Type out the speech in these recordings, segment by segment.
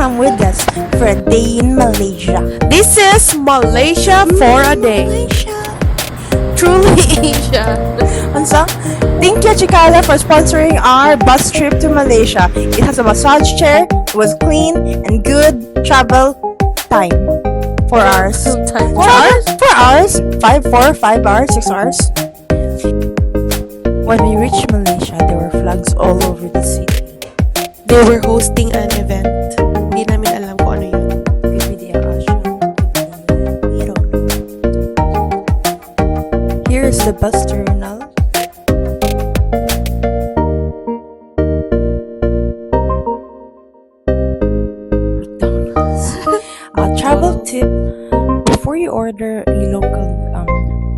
come with us for a day in Malaysia. This is Malaysia for a day. Malaysia. Truly Asia. Unsa? Thank you, Chikala, for sponsoring our bus trip to Malaysia. It has a massage chair, it was clean, and good travel time. 4 hours. 4 hours? 4 hours? 5 hours? 6 hours? When we reached Malaysia, there were flags all over the city. They were hosting an event. Hindi namin alam kung ano yun. PPD Asia. We don't know. Here is the bus terminal. McDonald's. A travel tip: before you order a local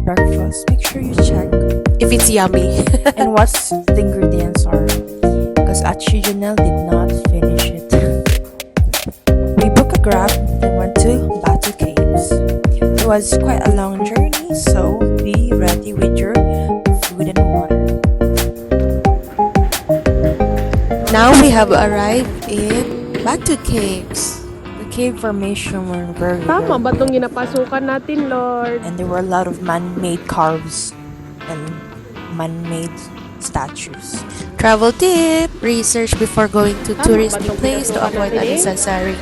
breakfast, make sure you check If it's yummy. and what the ingredients are, because Achi Janelle did not finish it. We booked a Grab and went to Batu Caves. It was quite a long journey, so be ready with your food and water. Now we have arrived in Batu Caves. The cave formation were very Tama good, ba itong ginapasukan natin, Lord? and there were a lot of man-made carves and man-made statues. Travel tip: research before going to touristy place to avoid unnecessary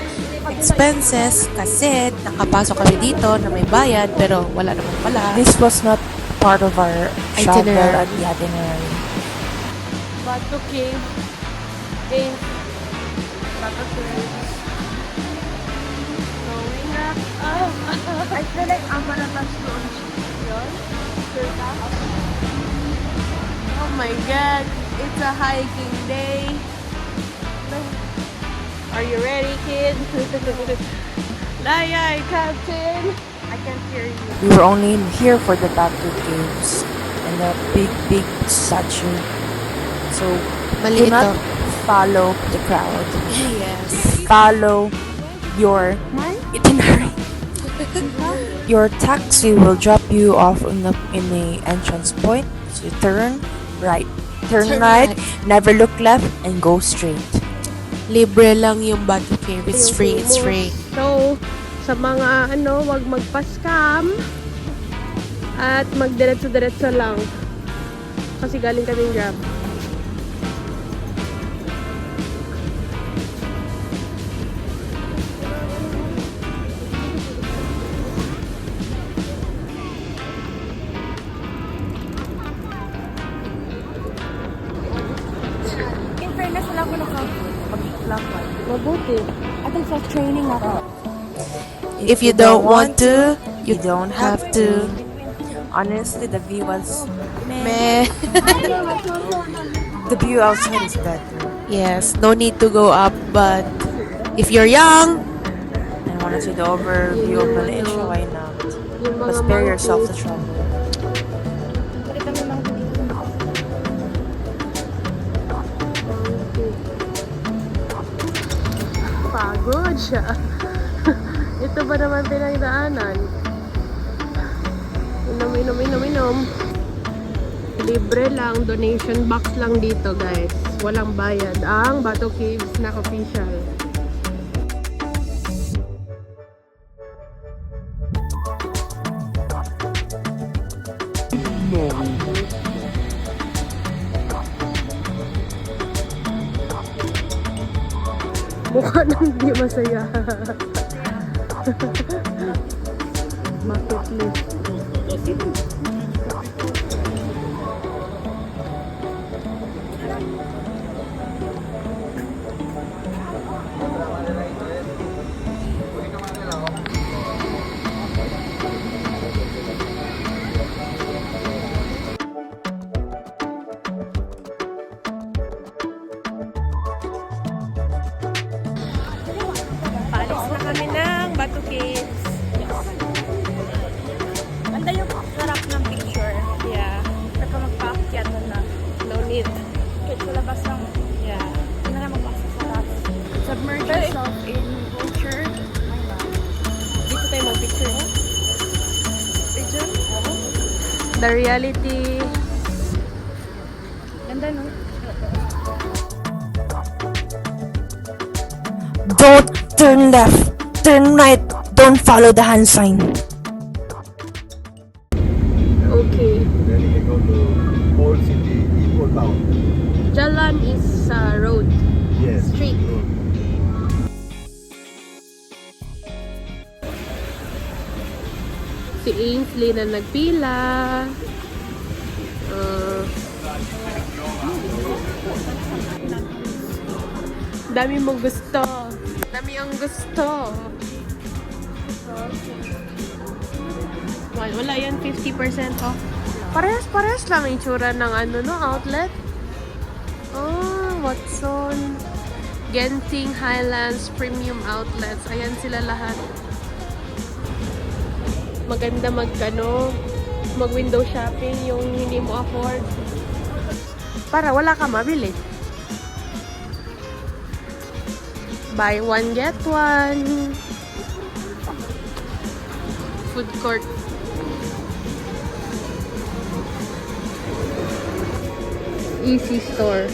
expenses kasi nakapasok kami dito na may bayad pero wala naman pala. This was not part of our travel Itinerary. at the itinerary. Batu Cave. Cave. Batu Cave. Going up. I feel like I'm gonna touch doon. Yun? Sure ka? Oh my God. It's a hiking day. Are you ready, kid? Layay, Captain. I can't hear you. We were only here for the Batu Caves and the big statue. So do Maliit not to. follow the crowd. Yes. Follow your itinerary. Your taxi will drop you off in the entrance point. So turn right. Turn right, never look left, and go straight. Libre lang yung Batu Cave. It's free. It's free. So, sa mga wag magpa-scam at magdiretso-diretso lang. Kasi galing kaming Grab. In fairness, wala ko nakapag-lakad. Mabuti. At self-training ako. If you don't want to, you don't have to. Honestly, the view was Meh. the view outside is better. Yes, no need to go up, but if you're young, And want to see the overview of Malaysia, why not? Yung But mga spare mountains. yourself the trouble. Pagod siya. Ito ba naman pinagdaanan? Inom. Libre lang, donation box lang dito, guys. Walang bayad. Ang Batu Caves na official. Mukha nang di masaya. Bucket list. Paalis na kami ng Batu Caves. Ganda yung sarap ng picture. Yeah, Saka magpaakyat na. no need. Kahit sa labas lang. Yeah. Hindi na magbasa sa labas. Submerge yourself in culture. Dito tayo mag-picture. The reality. Ganda, no? Don't Turn left. Turn right. Don't follow the hand sign. Okay. Then you can go to Old City, Old Town. Jalan is road. Yes. Street. Road. Si Ainsley na nagpila. Dami mong gusto. Dami ang gusto. Wala yan, 50% off. Parehas lang yung tsura ng outlet. Oh, Watson. Genting Highlands Premium Outlets. Ayan sila lahat. Maganda mag window shopping yung hindi mo afford. Para wala ka mabili. Buy one, get one. Food court. Easy store.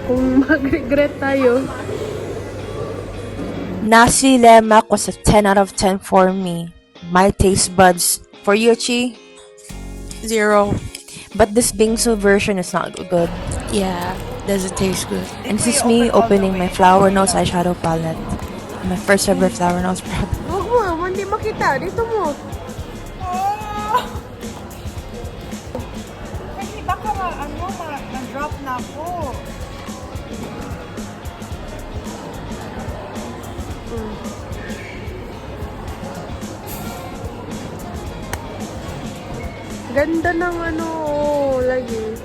Kung mag-regret tayo. Nasi lemak was a 10 out of 10 for me. My taste buds. For you, Chi? 0. But this bingsu version is not good. Yeah, doesn't taste good. And this is me opening my flower nose eyeshadow palette. My first ever flower nose product. Huwag mo, hindi makita. Dito mo. Kasi baka na-drop na ako. Ganda ng lagi.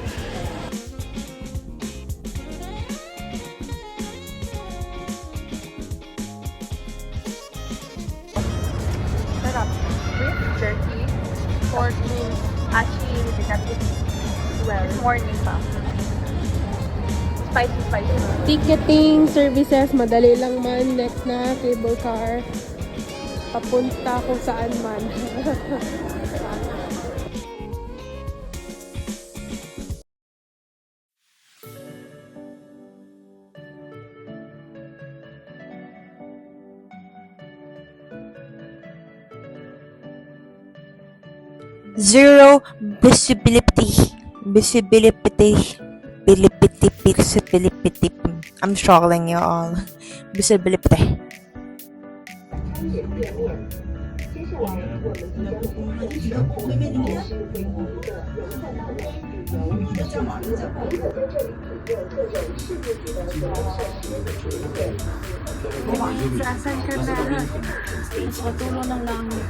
Sarap. With jerky, pork meat, actually, well, morning pa. Spicy. Ticketing services, madali lang man. Next na, cable car. Papunta kung saan man. Zero visibility. I'm struggling, y'all. Visibility. Saan ka na? Patulo ng langit.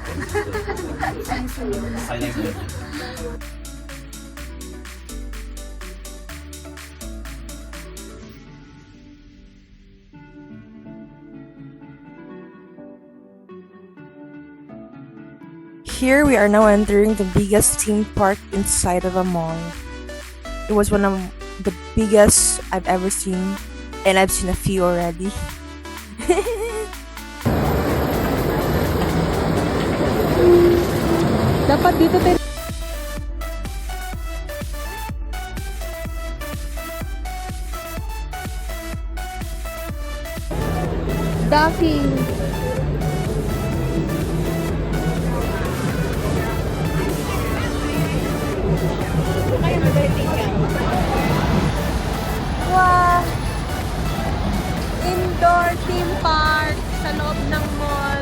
Here we are now entering the biggest theme park inside of a mall. It was one of the biggest I've ever seen, and I've seen a few already. Dapat dito tayo. Docking. Wow! Indoor theme park sa loob ng mall.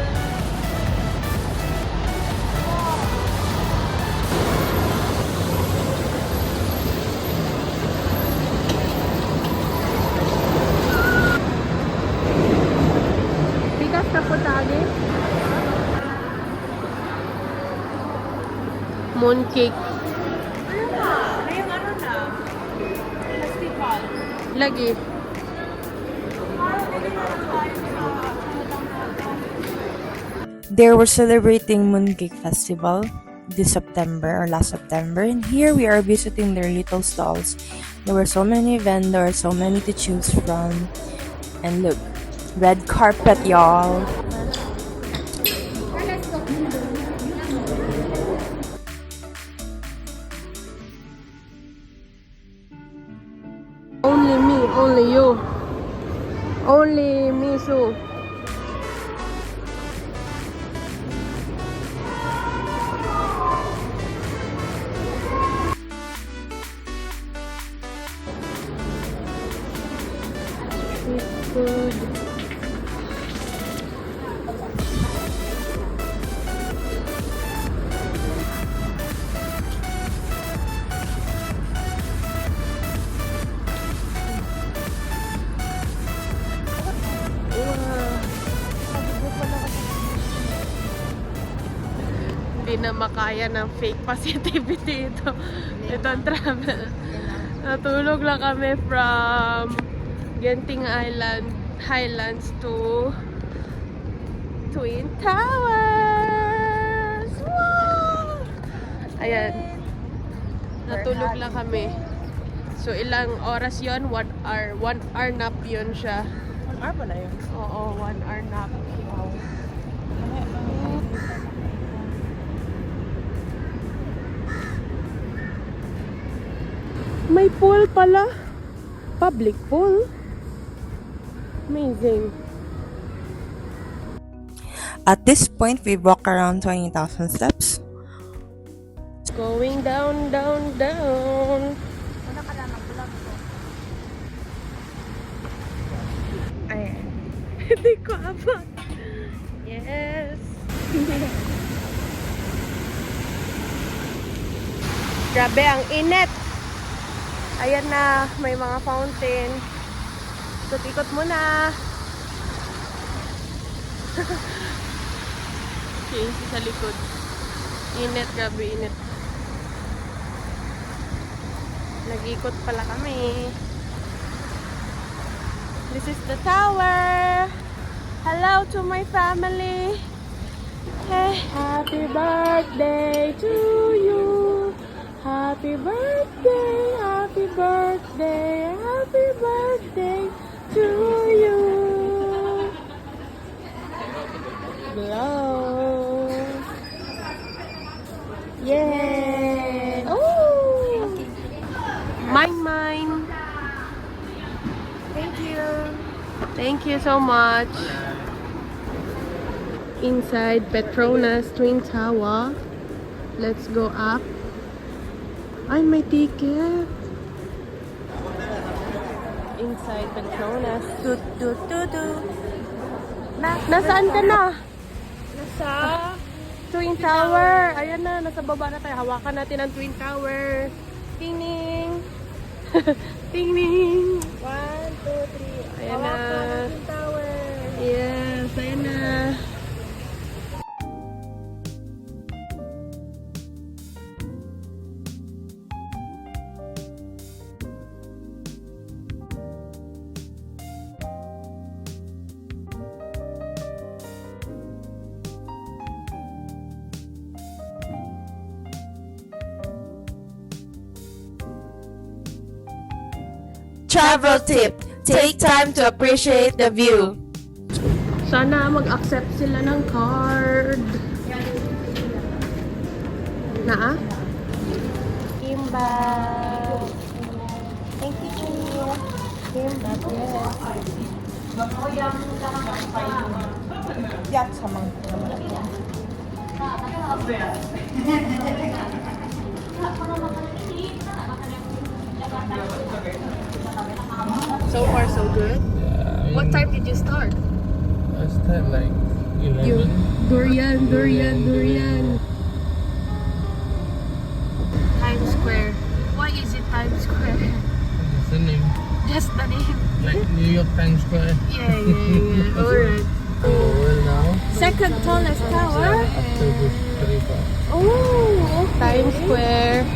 Bigas na po tagi. Mooncake. Ngayong festival. Lagi. They were celebrating Mooncake Festival this September or last September, and here we are visiting their little stalls. There were so many vendors, so many to choose from, and look, red carpet, y'all. Only me, only you. Only miso. Street food. Hindi na makaya ng fake positivity ito. Itong travel. Natulog lang kami from Genting Highlands to Twin Towers. Wow! Ayan. Natulog lang kami. So, ilang oras yon? 1 hour. 1 hour nap yun siya. 1 hour pala yun. Oo, 1 hour nap. May pool pala. Public pool. Amazing. At this point, we walk around 20,000 steps. Going down, down, down. Ayan. Hindi ko abot. Yes. Grabe, ang init. Ayan na, may mga fountain. Ikot-ikot muna. Okay, sa likod. Init, grabe init. Nag-ikot pala kami. This is the tower. Hello to my family. Hey, happy birthday to you. Happy birthday, happy birthday, happy birthday to you. Blow. Yeah. Oh. Mine. Thank you. Thank you so much. Inside Petronas Twin Tower. Let's go up. Ay, may ticket. Inside Petronas. Nasaan ka na? Nasa Twin Tower. Ayan na, nasa baba na tayo. Hawakan natin ang Twin Tower. Tingning. Tingning. 1, 2, 3. Ayan na. Tower. Yes, ayan na. Travel tip. Take time to appreciate the view. Sana mag-accept sila ng card. Na? Kimbap. Thank you, Chino. Kimbap, yes. Yak samang. So far, so good. What time did you start? I start like 11. Durian. Times Square. Why is it Times Square? What's the name? Just the name. Like New York Times Square. Yeah. Alright. Well now, Second tallest tower. after this 3 parts. Oh, Times Square.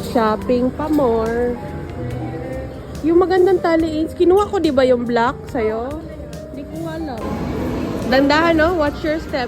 Shopping pa more. Yung magandang taliins, kinuha ko di ba yung black sa'yo? Hindi ko alam. Dandahan no? Watch your step.